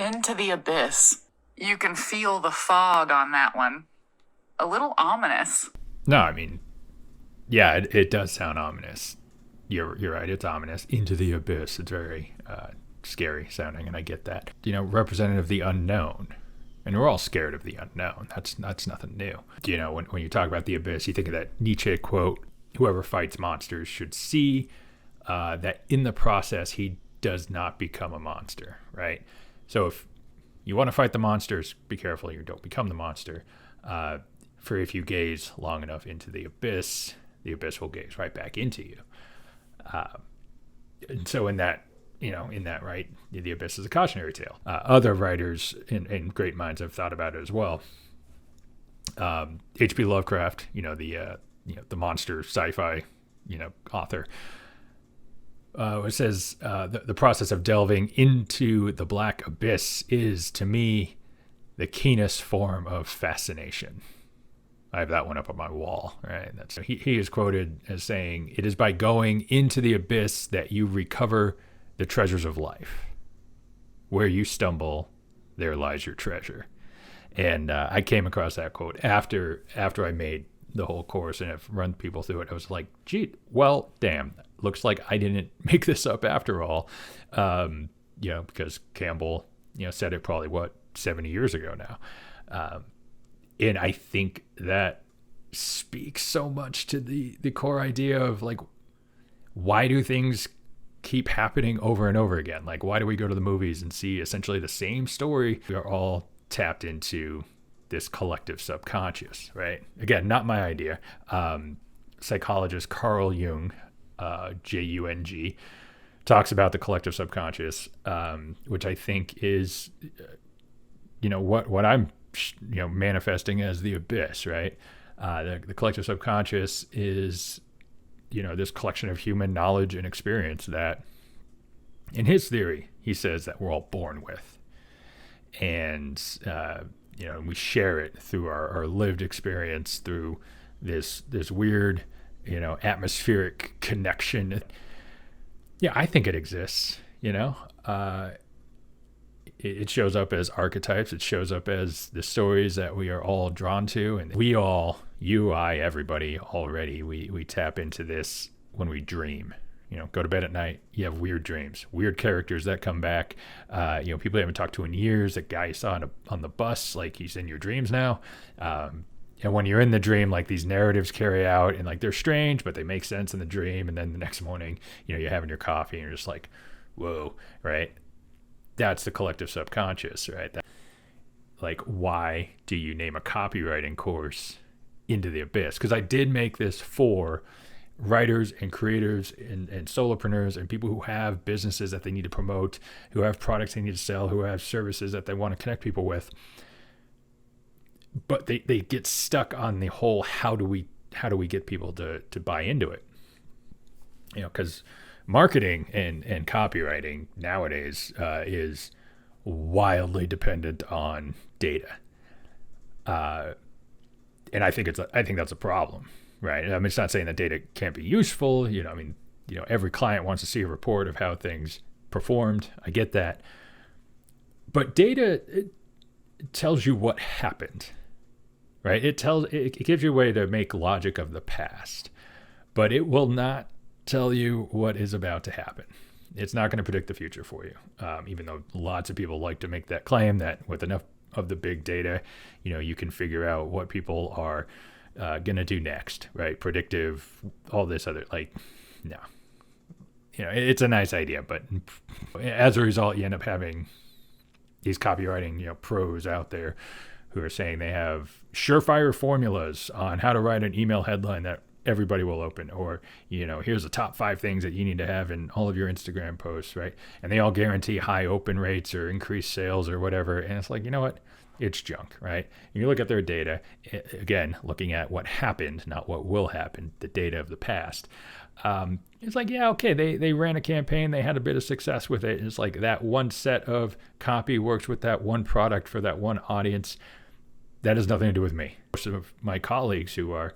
Into the abyss. You can feel the fog on that one. A little ominous. No, I mean, yeah, it does sound ominous. You're right, it's ominous. Into the abyss. It's very scary sounding, and I get that. Representative of the unknown. And we're all scared of the unknown. That's nothing new. When you talk about the abyss, you think of that Nietzsche quote, whoever fights monsters should see that in the process, he does not become a monster, right? So if you want to fight the monsters, be careful you don't become the monster. For if you gaze long enough into the abyss will gaze right back into you. And so in that, right, the abyss is a cautionary tale. Other writers and great minds have thought about it as well. H.P. Lovecraft, the monster sci-fi, author, it says the process of delving into the black abyss is, to me, the keenest form of fascination. I have that one up on my wall, right? He is quoted as saying, "It is by going into the abyss that you recover the treasures of life. Where you stumble, there lies your treasure." And I came across that quote after I made the whole course and have run people through it. I was like, gee, well, damn, looks like I didn't make this up after all. Because Campbell, said it probably 70 years ago now. And I think that speaks so much to the core idea of, like, why do things keep happening over and over again? Like, why do we go to the movies and see essentially the same story? We are all tapped into this collective subconscious, right? Again, not my idea. Psychologist Carl Jung, Jung, talks about the collective subconscious, which I think is, what I'm, manifesting as the abyss, right? The collective subconscious is, this collection of human knowledge and experience that, in his theory, he says that we're all born with. And, we share it through our lived experience, through this weird, atmospheric connection. Yeah, I think it exists, It shows up as archetypes. It shows up as the stories that we are all drawn to. And we all, you, I, everybody already, we tap into this when we dream. Go to bed at night, you have weird dreams, weird characters that come back. People you haven't talked to in years, that guy you saw on the bus, like, he's in your dreams now. And when you're in the dream, like, these narratives carry out, and, like, they're strange, but they make sense in the dream. And then the next morning, you're having your coffee and you're just like, whoa, right? That's the collective subconscious, right? Like, why do you name a copywriting course Into the Abyss? Because I did make this for writers and creators and solopreneurs and people who have businesses that they need to promote, who have products they need to sell, who have services that they want to connect people with. But they get stuck on the whole, how do we get people to buy into it? Because marketing and copywriting nowadays is wildly dependent on data, and I think that's a problem, right? I mean, it's not saying that data can't be useful. Every client wants to see a report of how things performed. I get that, but data, it tells you what happened, right? It gives you a way to make logic of the past, but it will not tell you what is about to happen. It's not going to predict the future for you, even though lots of people like to make that claim that with enough of the big data, you can figure out what people are going to do next, right? Predictive, all this other, like, no. It's a nice idea, but as a result, you end up having these copywriting, pros out there who are saying they have surefire formulas on how to write an email headline that everybody will open, or here's the top 5 things that you need to have in all of your Instagram posts, right? And they all guarantee high open rates or increased sales or whatever. And it's like, what? It's junk, right? And you look at their data, again, looking at what happened, not what will happen, the data of the past. It's like, yeah, okay, they ran a campaign, they had a bit of success with it. It's like that one set of copy works with that one product for that one audience. That has nothing to do with me. Most of my colleagues who are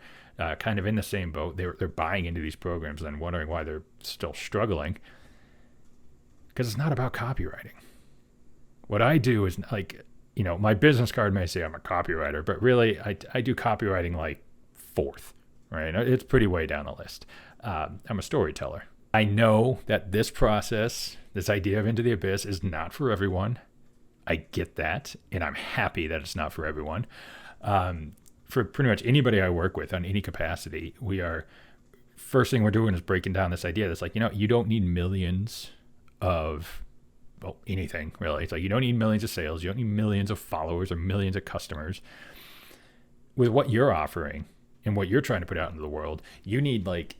kind of in the same boat, they're buying into these programs and wondering why they're still struggling, because it's not about copywriting. What I do is like, my business card may say I'm a copywriter, but really I do copywriting like fourth, right? It's pretty way down the list. I'm a storyteller. I know that this process, this idea of Into the Abyss, is not for everyone. I get that, and I'm happy that it's not for everyone. For pretty much anybody I work with on any capacity, first thing we're doing is breaking down this idea that's like, you don't need millions of, well, anything really. It's like, you don't need millions of sales. You don't need millions of followers or millions of customers. With what you're offering and what you're trying to put out into the world, you need like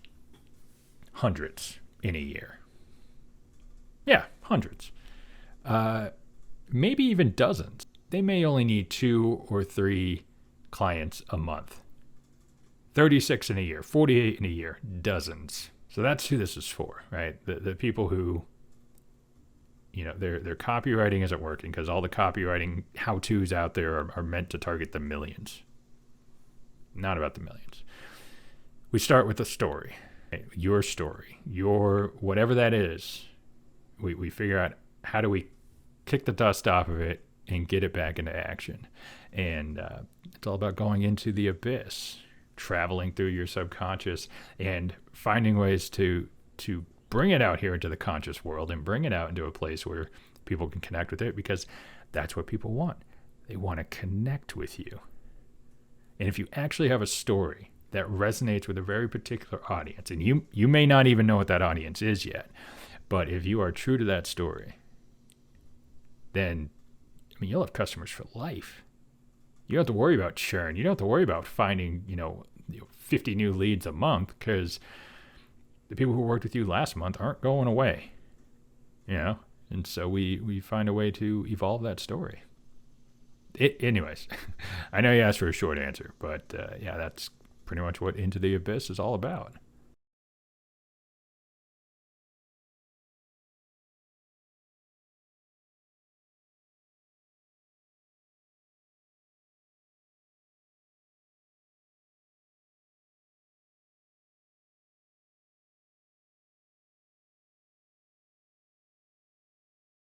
hundreds in a year. Yeah, hundreds. Maybe even dozens. They may only need 2 or 3 clients a month. 36 in a year, 48 in a year, dozens. So that's who this is for, right? The people who, their copywriting isn't working because all the copywriting how-tos out there are meant to target the millions. Not about the millions. We start with a story, right? Your story, your whatever that is. We figure out how do we kick the dust off of it and get it back into action. And it's all about going into the abyss, traveling through your subconscious and finding ways to bring it out here into the conscious world and bring it out into a place where people can connect with it, because that's what people want. They want to connect with you. And if you actually have a story that resonates with a very particular audience, and you may not even know what that audience is yet, but if you are true to that story, then you'll have customers for life. You don't have to worry about churn. You don't have to worry about finding 50 new leads a month, because the people who worked with you last month aren't going away. And so we find a way to evolve that story. Anyways, I know you asked for a short answer, but yeah, that's pretty much what Into the Abyss is all about.